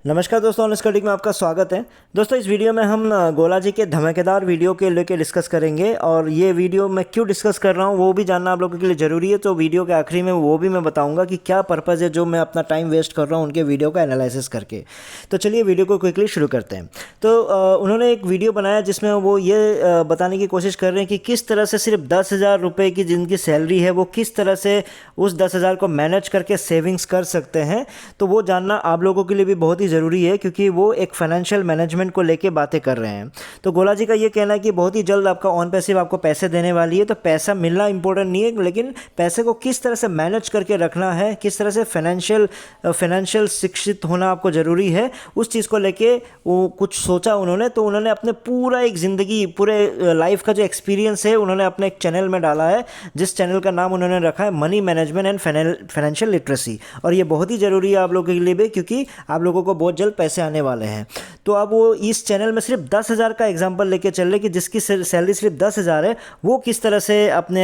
नमस्कार दोस्तों, honest critic में आपका स्वागत है। दोस्तों, इस वीडियो में हम गोला जी के धमाकेदार वीडियो के लेके डिस्कस करेंगे और ये वीडियो मैं क्यों डिस्कस कर रहा हूँ वो भी जानना आप लोगों के लिए ज़रूरी है। तो वीडियो के आखिरी में वो भी मैं बताऊँगा कि क्या पर्पज़ है जो मैं अपना टाइम वेस्ट कर रहा हूँ उनके वीडियो का एनालिसिस करके। तो चलिए वीडियो को क्विकली शुरू करते हैं। तो उन्होंने एक वीडियो बनाया जिसमें वो ये बताने की कोशिश कर रहे हैं कि किस तरह से सिर्फ 10,000 रुपये की जिनकी सैलरी है वो किस तरह से उस 10,000 को मैनेज करके सेविंग्स कर सकते हैं। तो वो जानना आप लोगों के लिए भी बहुत ही ज़रूरी है क्योंकि वो एक फाइनेंशियल मैनेजमेंट को लेके बातें कर रहे हैं। तो गोला जी का ये कहना है कि बहुत ही जल्द आपका ऑन पैसिव आपको पैसे देने वाली है। तो पैसा मिलना इंपॉर्टेंट नहीं है, लेकिन पैसे को किस तरह से मैनेज करके रखना है, किस तरह से फाइनेंशियल शिक्षित होना आपको ज़रूरी है, उस चीज़ को लेके वो कुछ सोचा उन्होंने। तो उन्होंने अपने पूरा एक ज़िंदगी पूरे लाइफ का जो एक्सपीरियंस है उन्होंने अपने एक चैनल में डाला है, जिस चैनल का नाम उन्होंने रखा है money management and financial literacy. और ये बहुत ही ज़रूरी है आप लोगों के लिए भी, क्योंकि आप लोगों को बहुत जल्द पैसे आने वाले हैं। तो अब वो इस चैनल में सिर्फ 10,000 का एग्जांपल लेके चल रहे कि जिसकी सैलरी सिर्फ 10,000 है वो किस तरह से अपने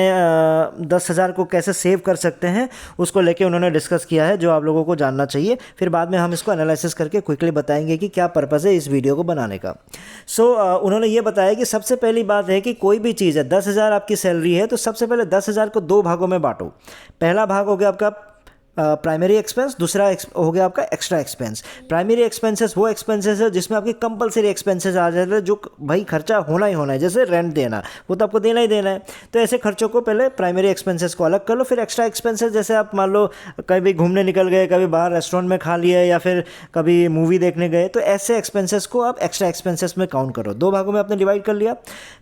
10,000 को कैसे सेव कर सकते हैं, उसको लेके उन्होंने डिस्कस किया है, जो आप लोगों को जानना चाहिए। फिर बाद में हम इसको एनालिसिस करके क्विकली बताएंगे कि क्या पर्पज़ है इस वीडियो को बनाने का। उन्होंने ये बताया कि सबसे पहली बात है कि कोई भी चीज़ है, 10,000 आपकी सैलरी है तो सबसे पहले 10,000 को 2 भागों में बांटो। पहला भाग हो गया आपका प्राइमरी एक्सपेंस, दूसरा हो गया आपका एक्स्ट्रा एक्सपेंस। प्राइमरी एक्सपेंसेस वो एक्सपेंसेस है जिसमें आपके कंपलसरी एक्सपेंसेस आ जाते हैं, जो भाई खर्चा होना ही होना है, जैसे रेंट देना, वो तो आपको देना ही देना है। तो ऐसे खर्चों को पहले प्राइमरी एक्सपेंसेस को अलग कर लो। फिर एक्स्ट्रा एक्सपेंसेस, जैसे आप मान लो कभी घूमने निकल गए, कभी बाहर रेस्टोरेंट में खा लिया या फिर कभी मूवी देखने गए, तो ऐसे एक्सपेंसेस को आप एक्स्ट्रा एक्सपेंसेस में काउंट करो। 2 भागों में आपने डिवाइड कर लिया।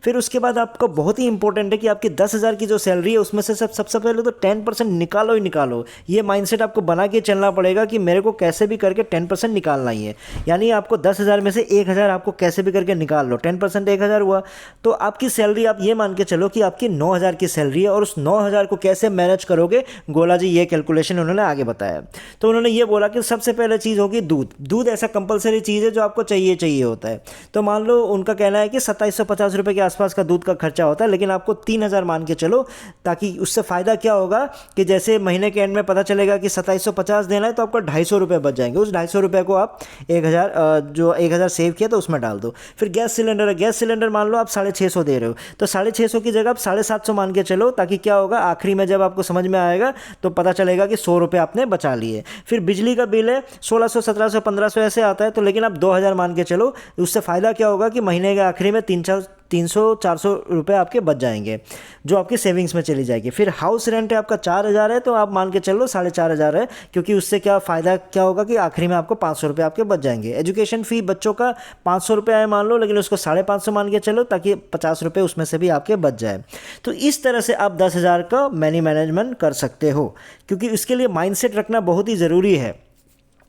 फिर उसके बाद आपको बहुत ही इंपॉर्टेंट है कि आपकी 10,000 की जो सैलरी है उसमें से सबसे पहले तो 10% निकालो ही निकालो। ये माइंडसेट आपको बना के चलना पड़ेगा कि मेरे को कैसे भी करके 10% निकालना ही है। यानी आपको 10,000 में से 1,000 आपको कैसे भी करके निकाल लो। 10% 1,000 हुआ तो आपकी सैलरी, आप ये मान के चलो कि आपकी 9,000 की सैलरी है और उस 9,000 को कैसे मैनेज करोगे, गोला जी ये कैलकुलेशन उन्होंने आगे बताया। तो उन्होंने ये बोला कि सबसे पहले चीज़ होगी दूध ऐसा कंपलसरी चीज़ है जो आपको चाहिए होता है। तो मान लो उनका कहना है कि 2750 रुपये के आसपास का दूध का खर्चा होता है, लेकिन आपको 3,000 मान के चलो, ताकि उससे फ़ायदा क्या होगा कि जैसे महीने के एंड में पता चलेगा कि 2750 देना है तो आपको 250 रुपये बच जाएंगे। उस 250 रुपये को आप 1,000 सेव किया तो उसमें डाल दो। फिर गैस सिलेंडर है, गैस सिलेंडर मान लो आप 650 दे रहे हो, तो 650 की जगह आप 750 मान के चलो, ताकि क्या होगा आखिरी में जब आपको समझ में आएगा तो पता चलेगा कि 100 रुपये आपने बचा लिए। फिर बिजली का बिल है 1600, 1700, 1500 ऐसे आता है, तो लेकिन आप 2,000 मान के चलो। उससे फ़ायदा क्या होगा कि महीने के आखिरी में 300-400 रुपये आपके बच जाएंगे, जो आपकी सेविंग्स में चली जाएगी। फिर हाउस रेंट है आपका 4,000 है, तो आप मान के चलो 4,500 है, क्योंकि उससे क्या फ़ायदा क्या होगा कि आखिरी में आपको 500 रुपये आपके बच जाएंगे। एजुकेशन फ़ी बच्चों का 500 रुपये है मान लो, लेकिन उसको 550 मान के चलो, ताकि 50 रुपये उसमें से भी आपके बच जाए। तो इस तरह से आप 10,000 का मनी मैनेजमेंट कर सकते हो, क्योंकि इसके लिए माइंडसेट रखना बहुत ही ज़रूरी है।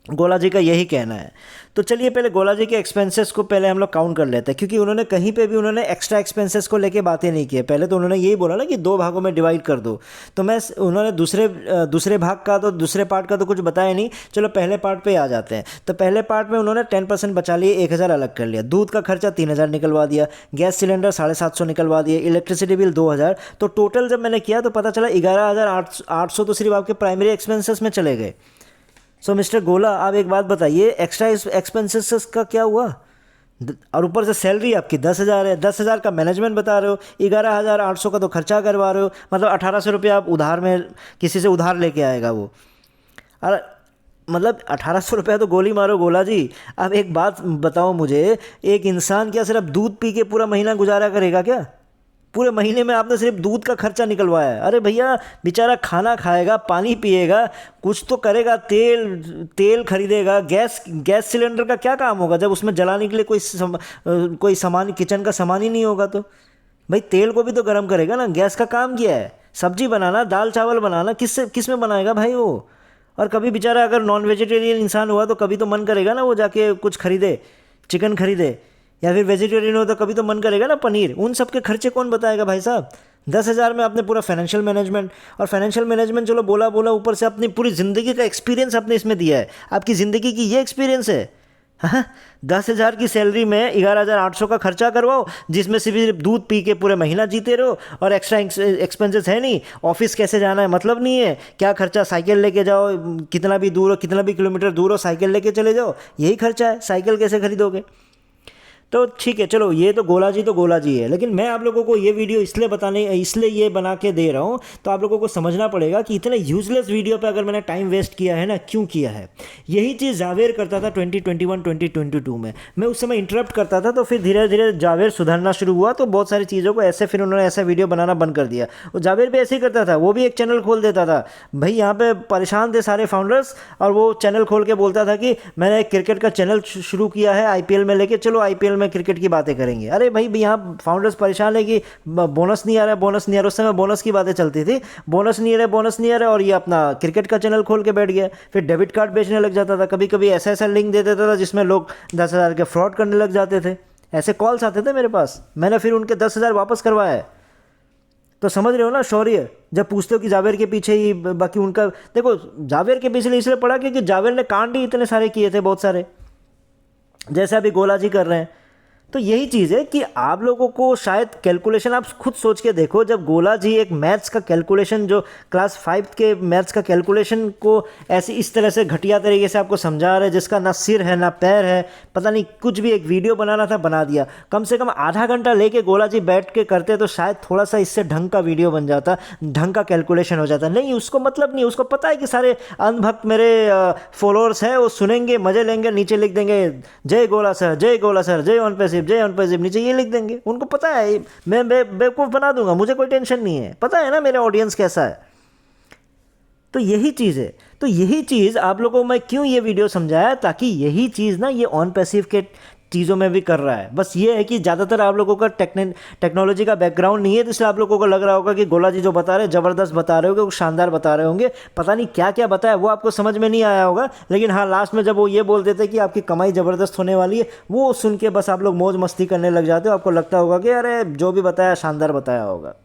गोला जी का यही कहना है। तो चलिए पहले गोला जी के एक्सपेंसेस को पहले हम लोग काउंट कर लेते हैं, क्योंकि उन्होंने कहीं पे भी उन्होंने एक्स्ट्रा एक्सपेंसेस को लेके बातें नहीं की है। पहले तो उन्होंने यही बोला ना कि 2 भागों में डिवाइड कर दो, तो उन्होंने दूसरे भाग का तो दूसरे पार्ट का तो कुछ बताया नहीं। चलो पहले पार्ट पे आ जाते हैं। तो पहले पार्ट में उन्होंने 10% बचा लिए, 1,000 अलग कर लिया। दूध का खर्चा 3,000 निकलवा दिया, गैस सिलेंडर 750 निकलवा दिए, इलेक्ट्रिसिटी बिल 2,000। तो टोटल जब मैंने किया तो पता चला 11,800 तो सिर्फ आपके प्राइमरी एक्सपेंसेस में चले गए। सो मिस्टर गोला, आप एक बात बताइए, एक्स्ट्रा एक्सपेंसेस का क्या हुआ? और ऊपर से सैलरी आपकी 10,000 है, 10,000 का मैनेजमेंट बता रहे हो, 11,800 का तो खर्चा करवा रहे हो, मतलब 1,800 रुपये आप उधार में किसी से उधार लेके आएगा वो। और मतलब 1,800 रुपये तो गोली मारो गोला जी। अब एक बात बताओ मुझे, एक इंसान क्या सिर्फ दूध पी के पूरा महीना गुजारा करेगा क्या? पूरे महीने में आपने सिर्फ दूध का खर्चा निकलवाया है। अरे भैया, बेचारा खाना खाएगा, पानी पिएगा, कुछ तो करेगा, तेल खरीदेगा। गैस सिलेंडर का क्या काम होगा जब उसमें जलाने के लिए कोई सामान, किचन का सामान ही नहीं होगा? तो भाई तेल को भी तो गर्म करेगा ना। गैस का काम क्या है? सब्जी बनाना, दाल चावल बनाना। किस में बनाएगा भाई वो? और कभी बेचारा अगर नॉन वेजिटेरियन इंसान हुआ तो कभी तो मन करेगा ना वो जाके कुछ खरीदे, चिकन खरीदे, या फिर वेजिटेरियन हो तो कभी तो मन करेगा ना पनीर। उन सब के खर्चे कौन बताएगा भाई साहब? 10,000 में आपने पूरा फाइनेंशियल मैनेजमेंट, और फाइनेंशियल मैनेजमेंट चलो बोला ऊपर से अपनी पूरी ज़िंदगी का एक्सपीरियंस आपने इसमें दिया है। आपकी ज़िंदगी की ये एक्सपीरियंस है हाँ, 10,000 की सैलरी में 11,800 का खर्चा करवाओ, जिसमें से भी दूध पी के पूरे महीना जीते रहो और एक्स्ट्रा एक्सपेंसेस है नहीं। ऑफिस कैसे जाना है मतलब नहीं है, क्या खर्चा, साइकिल लेके जाओ, कितना भी दूर हो, कितना भी किलोमीटर दूर हो, साइकिल लेके चले जाओ, यही खर्चा है। साइकिल कैसे खरीदोगे? तो ठीक है, चलो ये तो गोला जी है, लेकिन मैं आप लोगों को ये वीडियो इसलिए ये बना के दे रहा हूँ, तो आप लोगों को समझना पड़ेगा कि इतने यूजलेस वीडियो पे अगर मैंने टाइम वेस्ट किया है ना, क्यों किया है। यही चीज़ जावेर करता था 2021 2022 में। मैं उस समय इंटरप्ट करता था, तो फिर धीरे धीरे जावेर सुधरना शुरू हुआ, तो बहुत सारी चीज़ों को ऐसे फिर उन्होंने ऐसा वीडियो बनाना बंद कर दिया। और जावेर भी ऐसे ही करता था, वो भी एक चैनल खोल देता था। भाई यहाँ पे परेशान थे सारे फाउंडर्स, और वो चैनल खोल के बोलता था कि मैंने क्रिकेट का चैनल शुरू किया है आईपीएल में लेके, चलो आईपीएल में क्रिकेट की बातें करेंगे। अरे भाई यहाँ फाउंडर्स परेशान है कि बोनस नहीं आ रहा है, बोनस नहीं आ रहा। उस समय बोनस की बातें चलती थी, बोनस नहीं आ रहा है, बोनस नहीं आ रहा है, और ये अपना क्रिकेट का चैनल खोल के बैठ गया। फिर डेबिट कार्ड बेचने लग जाता था, कभी कभी ऐसा लिंक दे देता था जिसमें लोग 10,000 के फ्रॉड करने लग जाते थे। ऐसे कॉल्स आते थे मेरे पास, मैंने फिर उनके 10,000 वापस करवाए। तो समझ रहे हो ना शौर्य, जब पूछते हो कि जावेर के पीछे ही बाकी उनका, देखो जावेर के पीछे इसलिए पड़ा क्योंकि जावेर ने कांड ही इतने सारे किए थे, बहुत सारे, जैसे अभी गोला जी कर रहे हैं। तो यही चीज़ है कि आप लोगों को शायद कैलकुलेशन, आप खुद सोच के देखो, जब गोला जी एक मैथ्स का कैलकुलेशन, जो क्लास 5 के मैथ्स का कैलकुलेशन को ऐसे इस तरह से घटिया तरीके से आपको समझा रहे, जिसका ना सिर है ना पैर है, पता नहीं कुछ भी, एक वीडियो बनाना था बना दिया। कम से कम आधा घंटा लेके गोला जी बैठ के करते तो शायद थोड़ा सा इससे ढंग का वीडियो बन जाता, ढंग का कैलकुलेशन हो जाता। नहीं, उसको मतलब नहीं, उसको पता है कि सारे अंधभक्त मेरे फॉलोअर्स हैं, वो सुनेंगे, मजे लेंगे, नीचे लिख देंगे जय गोला सर, जय गोला सर, जय ऑन पैसिव, जय ऑन पैसिव, नीचे ये लिख देंगे। उनको पता है मैं बेवकूफ़ बना दूंगा, मुझे कोई टेंशन नहीं है, पता है ना मेरा ऑडियंस कैसा है। तो यही चीज़ है, तो यही चीज़ आप लोगों को मैं क्यों ये वीडियो समझाया, ताकि यही चीज़ ना ये ऑन पैसिव के चीज़ों में भी कर रहा है। बस ये है कि ज़्यादातर आप लोगों का टेक्नोलॉजी का बैकग्राउंड नहीं है, तो इसलिए आप लोगों को लग रहा होगा कि गोला जी जो बता रहे हैं ज़बरदस्त बता रहे होंगे, वो शानदार बता रहे होंगे, पता नहीं क्या क्या बताया, वो आपको समझ में नहीं आया होगा। लेकिन हाँ, लास्ट में जब वो ये बोल देते कि आपकी कमाई ज़बरदस्त होने वाली है, वो सुन के बस आप लोग मौज मस्ती करने लग जाते हो। आपको लगता होगा कि अरे जो भी बताया शानदार बताया होगा।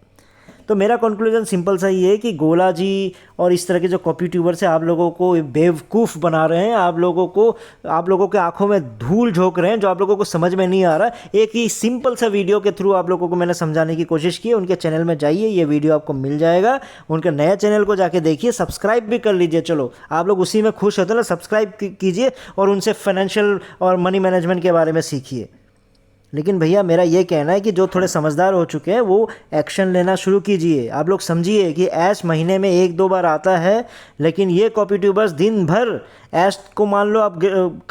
तो मेरा कंक्लूजन सिंपल सा ही है कि गोला जी और इस तरह के जो कॉपी ट्यूबर्स हैं, आप लोगों को बेवकूफ़ बना रहे हैं, आप लोगों के आंखों में धूल झोंक रहे हैं, जो आप लोगों को समझ में नहीं आ रहा। एक ही सिंपल सा वीडियो के थ्रू आप लोगों को मैंने समझाने की कोशिश की है। उनके चैनल में जाइए, ये वीडियो आपको मिल जाएगा, उनके नए चैनल को जाके देखिए, सब्सक्राइब भी कर लीजिए। चलो आप लोग उसी में खुश होते हैं ना, सब्सक्राइब कीजिए और उनसे फाइनेंशियल और मनी मैनेजमेंट के बारे में सीखिए। लेकिन भैया मेरा ये कहना है कि जो थोड़े समझदार हो चुके हैं वो एक्शन लेना शुरू कीजिए। आप लोग समझिए कि ऐश महीने में 1-2 बार आता है, लेकिन ये कॉपी ट्यूबर्स दिन भर ऐश को, मान लो आप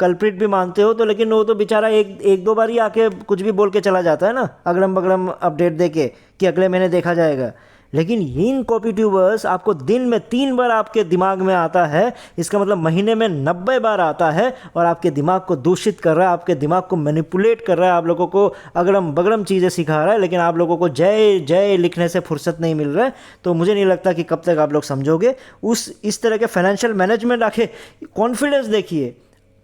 कल्प्रिट भी मानते हो तो, लेकिन वो तो बेचारा एक दो बार ही आके कुछ भी बोल के चला जाता है ना, अगड़म बगड़म अपडेट दे के कि अगले महीने देखा जाएगा। लेकिन इन कॉपी ट्यूबर्स आपको दिन में 3 बार आपके दिमाग में आता है, इसका मतलब महीने में 90 बार आता है, और आपके दिमाग को दूषित कर रहा है, आपके दिमाग को मैनिपुलेट कर रहा है, आप लोगों को अगड़म बगड़म चीज़ें सिखा रहा है। लेकिन आप लोगों को जय जय लिखने से फुर्सत नहीं मिल रहा है। तो मुझे नहीं लगता कि कब तक आप लोग समझोगे इस तरह के फाइनेंशियल मैनेजमेंट। आके कॉन्फिडेंस देखिए,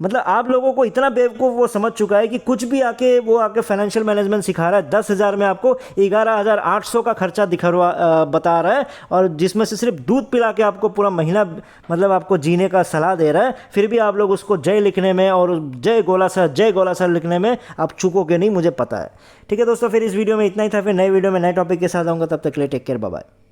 मतलब आप लोगों को इतना बेवकूफ़ वो समझ चुका है कि कुछ भी आके फाइनेंशियल मैनेजमेंट सिखा रहा है। 10,000 में आपको 11,800 का खर्चा बता रहा है, और जिसमें से सिर्फ दूध पिला के आपको पूरा महीना, मतलब आपको जीने का सलाह दे रहा है। फिर भी आप लोग उसको जय लिखने में और जय गोला सर लिखने में आप चूकोगे नहीं, मुझे पता है। ठीक है दोस्तों, फिर इस वीडियो में इतना ही था। फिर नए वीडियो में नए टॉपिक के साथ आऊँगा, तब तक के लिए टेक केयर, बाय बाय।